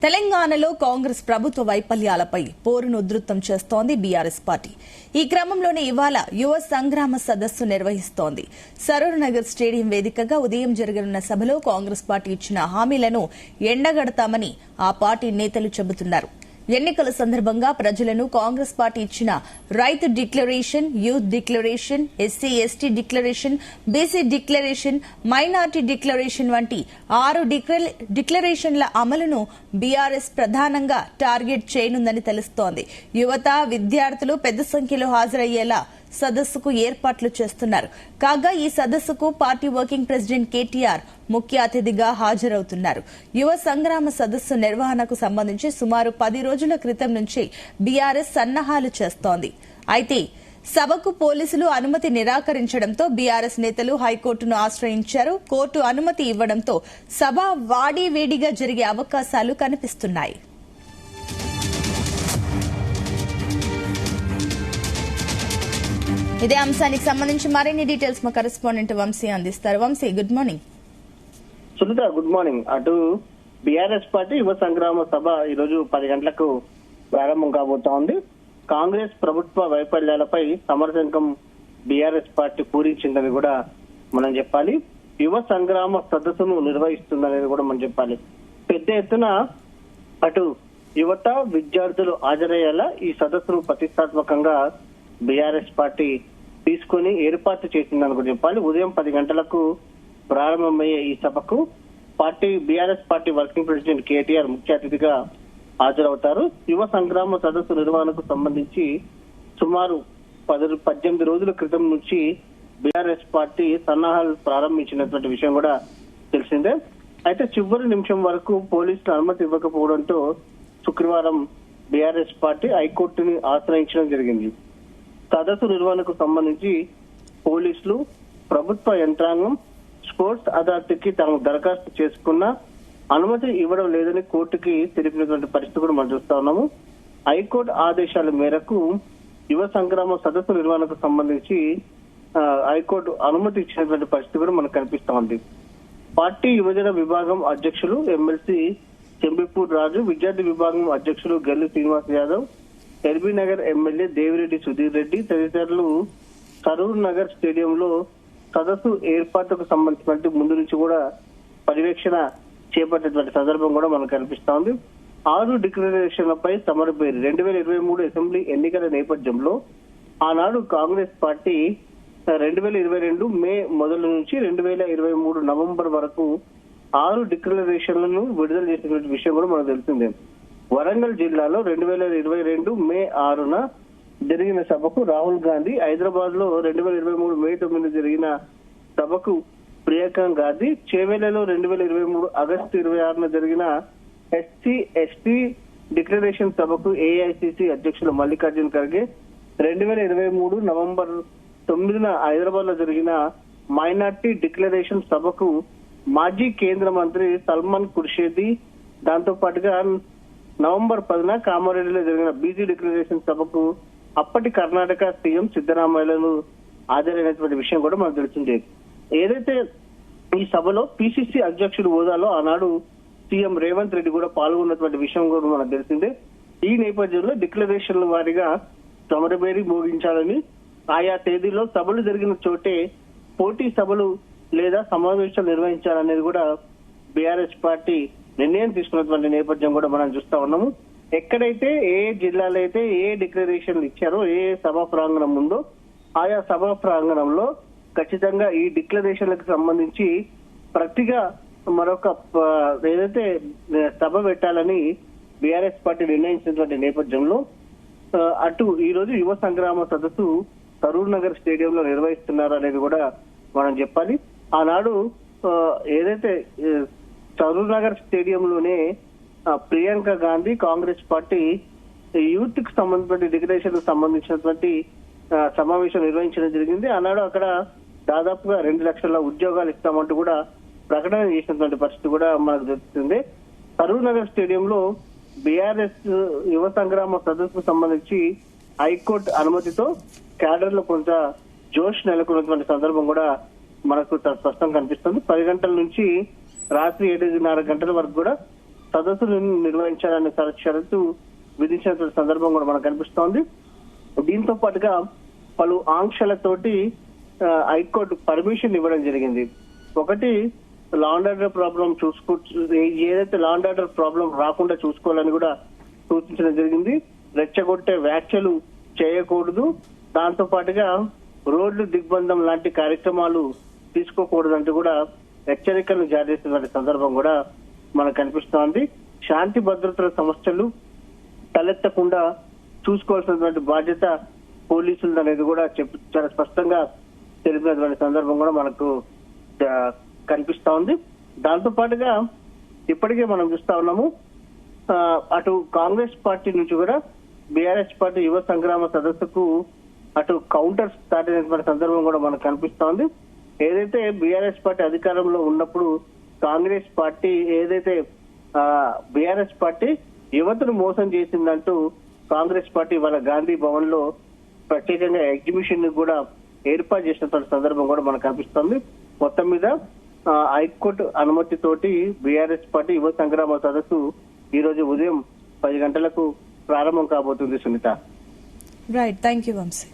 తెలంగాణలో కాంగ్రెస్ ప్రభుత్వ వైఫల్యాలపై పోరును ఉధృతం చేస్తోంది బీఆర్ఎస్ పార్టీ. ఈ క్రమంలోనే ఇవాళ యువ సంగ్రామ సదస్సు నిర్వహిస్తోంది. సరూర్ నగర్ స్టేడియం వేదికగా ఉదయం జరగనున్న సభలో కాంగ్రెస్ పార్టీ ఇచ్చిన హామీలను ఎండగడతామని ఆ పార్టీ నేతలు చెబుతున్నారు. ఎన్నికల సందర్భంగా ప్రజలను కాంగ్రెస్ పార్టీ ఇచ్చిన రైతు declaration, youth declaration, SC ST declaration, BC declaration, minority declaration వంటి 6 డిక్లరేషన్ల అమలును బీఆర్ఎస్ ప్రధానంగా టార్గెట్ చేయనుందని తెలుస్తోంది. యువత, విద్యార్థులు పెద్ద సంఖ్యలో హాజరయ్యేలా సదస్సుకు ఏర్పాట్లు చేస్తున్నారు. కాగా ఈ సదస్సుకు పార్టీ వర్కింగ్ ప్రెసిడెంట్ కేటీఆర్ ముఖ్య అతిథిగా హాజరవుతున్నారు. యువ సంగ్రామ సదస్సు నిర్వహణకు సంబంధించి సుమారు 10 రోజుల క్రితం నుంచి బీఆర్ఎస్ సన్నాహాలు చేస్తోంది. అయితే సభకు పోలీసులు అనుమతి నిరాకరించడంతో బీఆర్ఎస్ నేతలు హైకోర్టును ఆశ్రయించారు. కోర్టు అనుమతి ఇవ్వడంతో సభ వాడీవేడిగా జరిగే అవకాశాలు కనిపిస్తున్నాయి. ఇదే అంశానికి సంబంధించి మరిన్ని డీటెయిల్స్ మా కరెస్పాండెంట్ వంశీ అందిస్తారు. Vamshi, good morning. Sunitha, good morning. అటు బీఆర్ఎస్ పార్టీ యువ సంగ్రామ సభ ఈ రోజు 10 గంటలకు ప్రారంభం కాబోతా ఉంది. కాంగ్రెస్ ప్రభుత్వ వైఫల్యాలపై సమరశంఖం బీఆర్ఎస్ పార్టీ పూరించిందని కూడా మనం చెప్పాలి. యువ సంగ్రామ సదస్సును నిర్వహిస్తుందనేది కూడా మనం చెప్పాలి. పెద్ద ఎత్తున అటు యువత, విద్యార్థులు హాజరయ్యేలా ఈ సదస్సును ప్రతిష్టాత్మకంగా బీఆర్ఎస్ పార్టీ తీసుకుని ఏర్పాటు చేసిందని కూడా చెప్పాలి. ఉదయం 10 గంటలకు ప్రారంభమయ్యే ఈ సభకు BRS party working president KTR ముఖ్య అతిథిగా హాజరవుతారు. యువ సంగ్రామ సదస్సు నిర్వహణకు సంబంధించి సుమారు 18 రోజుల క్రితం నుంచి బీఆర్ఎస్ పార్టీ సన్నాహాలు ప్రారంభించినటువంటి విషయం కూడా తెలిసిందే. అయితే చివరి నిమిషం వరకు పోలీసులు అనుమతి ఇవ్వకపోవడంతో శుక్రవారం బీఆర్ఎస్ పార్టీ హైకోర్టుని ఆశ్రయించడం జరిగింది. సదస్సు నిర్వహణకు సంబంధించి పోలీసులు, ప్రభుత్వ యంత్రాంగం స్పోర్ట్స్ అథారిటీకి తాము దరఖాస్తు చేసుకున్న అనుమతి ఇవ్వడం లేదని కోర్టుకి తెలిపినటువంటి పరిస్థితి కూడా మనం చూస్తా ఉన్నాము. హైకోర్టు ఆదేశాల మేరకు యువ సంగ్రామ సదస్సు నిర్వహణకు సంబంధించి హైకోర్టు అనుమతి ఇచ్చినటువంటి పరిస్థితి కూడా మనకు కనిపిస్తా ఉంది. పార్టీ యువజన విభాగం అధ్యక్షులు ఎమ్మెల్సీ చెంబిపూర్ రాజు, విద్యార్థి విభాగం అధ్యక్షులు గల్లి శ్రీనివాస్ యాదవ్, ఎల్బీ నగర్ ఎమ్మెల్యే దేవిరెడ్డి సుధీర్ రెడ్డి తదితరులు సరూర్ నగర్ స్టేడియంలో సదస్సు ఏర్పాటుకు సంబంధించినటువంటి ముందు నుంచి కూడా పర్యవేక్షణ చేపట్టేటువంటి సందర్భం కూడా మనకు కనిపిస్తా ఉంది. 6 డిక్లరేషన్లపై సమరపేరు 2023 అసెంబ్లీ ఎన్నికల నేపథ్యంలో ఆనాడు కాంగ్రెస్ పార్టీ 2022 మే మొదలు నుంచి 2023 నవంబర్ వరకు 6 డిక్లరేషన్లను విడుదల చేసినటువంటి విషయం కూడా మనకు తెలిసిందే. వరంగల్ జిల్లాలో 2022 మే 6న జరిగిన సభకు రాహుల్ గాంధీ, హైదరాబాద్ లో 2023 మే 9 జరిగిన సభకు ప్రియాంక గాంధీ, చేవెళ్లలో 2023 ఆగస్టు 26న జరిగిన ఎస్సీ ఎస్టీ డిక్లరేషన్ సభకు ఏఐసిసి అధ్యక్షులు మల్లికార్జున్ ఖర్గే, 2023 నవంబర్ 9న హైదరాబాద్ లో జరిగిన మైనార్టీ డిక్లరేషన్ సభకు మాజీ కేంద్ర మంత్రి సల్మాన్ ఖుర్షేదీ, దాంతో పాటుగా నవంబర్ 10న కామారెడ్డిలో జరిగిన బీసీ డిక్లరేషన్ సభకు అప్పటి కర్ణాటక సీఎం సిద్దరామయ్యలను హాజరైనటువంటి విషయం కూడా మనకు తెలిసిందే. ఏదైతే ఈ సభలో పిసిసి అధ్యక్షుడు హోదాలో ఆనాడు సీఎం రేవంత్ రెడ్డి కూడా పాల్గొన్నటువంటి విషయం కూడా మనకు తెలిసిందే. ఈ నేపథ్యంలో డిక్లరేషన్ల వారీగా సమరబేరి మోగించాలని, ఆయా తేదీలో సభలు జరిగిన చోటే పోటీ సభలు లేదా సమావేశాలు నిర్వహించాలనేది కూడా బీఆర్ఎస్ పార్టీ నిర్ణయం తీసుకున్నటువంటి నేపథ్యం కూడా మనం చూస్తా ఉన్నాము. ఎక్కడైతే ఏ జిల్లాలో అయితే ఏ డిక్లరేషన్లు ఇచ్చారో, ఏ సభా ప్రాంగణం ఉందో ఆయా సభా ప్రాంగణంలో ఖచ్చితంగా ఈ డిక్లరేషన్లకు సంబంధించి ప్రతిగా మరొక ఏదైతే సభ పెట్టాలని బీఆర్ఎస్ పార్టీ నిర్ణయించినటువంటి నేపథ్యంలో అటు ఈ రోజు యువ సంగ్రామ సదస్సు సరూర్ నగర్ స్టేడియంలో నిర్వహిస్తున్నారు అనేది కూడా మనం చెప్పాలి. ఆనాడు ఏదైతే సరూర్ నగర్ స్టేడియంలోనే ప్రియాంక గాంధీ కాంగ్రెస్ పార్టీ యూత్ కి సంబంధించిన డిక్లరేషన్ కు సంబంధించినటువంటి సమావేశం నిర్వహించడం జరిగింది. ఆనాడు అక్కడ దాదాపుగా 2 లక్షల ఉద్యోగాలు ఇస్తామంటూ కూడా ప్రకటన చేసినటువంటి పరిస్థితి కూడా మనకు తెలుస్తుంది. సరూర్ నగర్ స్టేడియంలో బీఆర్ఎస్ యువ సంగ్రామ సదస్సుకు సంబంధించి హైకోర్టు అనుమతితో క్యాడర్ లో కొంత జోష్ నెలకొన్నటువంటి సందర్భం కూడా మనకు స్పష్టంగా కనిపిస్తుంది. 10 గంటల నుంచి రాత్రి 7:30 గంటల వరకు కూడా సదస్సులు నిర్వహించాలనే షరతు విధించిన సందర్భం కూడా మనకు కనిపిస్తోంది. దీంతో పాటుగా పలు ఆంక్షలతోటి హైకోర్టు పర్మిషన్ ఇవ్వడం జరిగింది. ఒకటి, లా అండ్ ఆర్డర్ ప్రాబ్లం ఏదైతే లా అండ్ ఆర్డర్ ప్రాబ్లం రాకుండా చూసుకోవాలని కూడా సూచించడం జరిగింది. రెచ్చగొట్టే వ్యాఖ్యలు చేయకూడదు, దాంతో పాటుగా రోడ్లు దిగ్బంధం లాంటి కార్యక్రమాలు తీసుకోకూడదంటూ కూడా హెచ్చరికలను జారీ చేస్తున్న సందర్భం కూడా మనకు కనిపిస్తోంది. శాంతి భద్రతల సమస్యలు తలెత్తకుండా చూసుకోవాల్సినటువంటి బాధ్యత పోలీసులు అనేది కూడా చాలా స్పష్టంగా తెలిపినటువంటి సందర్భం కూడా మనకు కనిపిస్తా ఉంది. దాంతో పాటుగా ఇప్పటికే మనం చూస్తా ఉన్నాము, అటు కాంగ్రెస్ పార్టీ నుంచి కూడా బీఆర్ఎస్ పార్టీ యువ సంగ్రామ సదస్సుకు అటు కౌంటర్ స్టార్ట్ అయినటువంటి సందర్భం కూడా మనకు కనిపిస్తోంది. ఏదైతే బీఆర్ఎస్ పార్టీ అధికారంలో ఉన్నప్పుడు కాంగ్రెస్ పార్టీ ఏదైతే బీఆర్ఎస్ పార్టీ యువతను మోసం చేసిందంటూ కాంగ్రెస్ పార్టీ వాళ్ళ గాంధీ భవన్ లో ప్రత్యేకంగా ఎగ్జిబిషన్ కూడా ఏర్పాటు చేసినటువంటి సందర్భం కూడా మనకు కనిపిస్తోంది. మొత్తం మీద హైకోర్టు అనుమతితోటి బీఆర్ఎస్ పార్టీ యువ సంగ్రామ సదస్సు ఈ రోజు ఉదయం 10 గంటలకు ప్రారంభం కాబోతుంది. Sunitha, right, thank you Vamsi.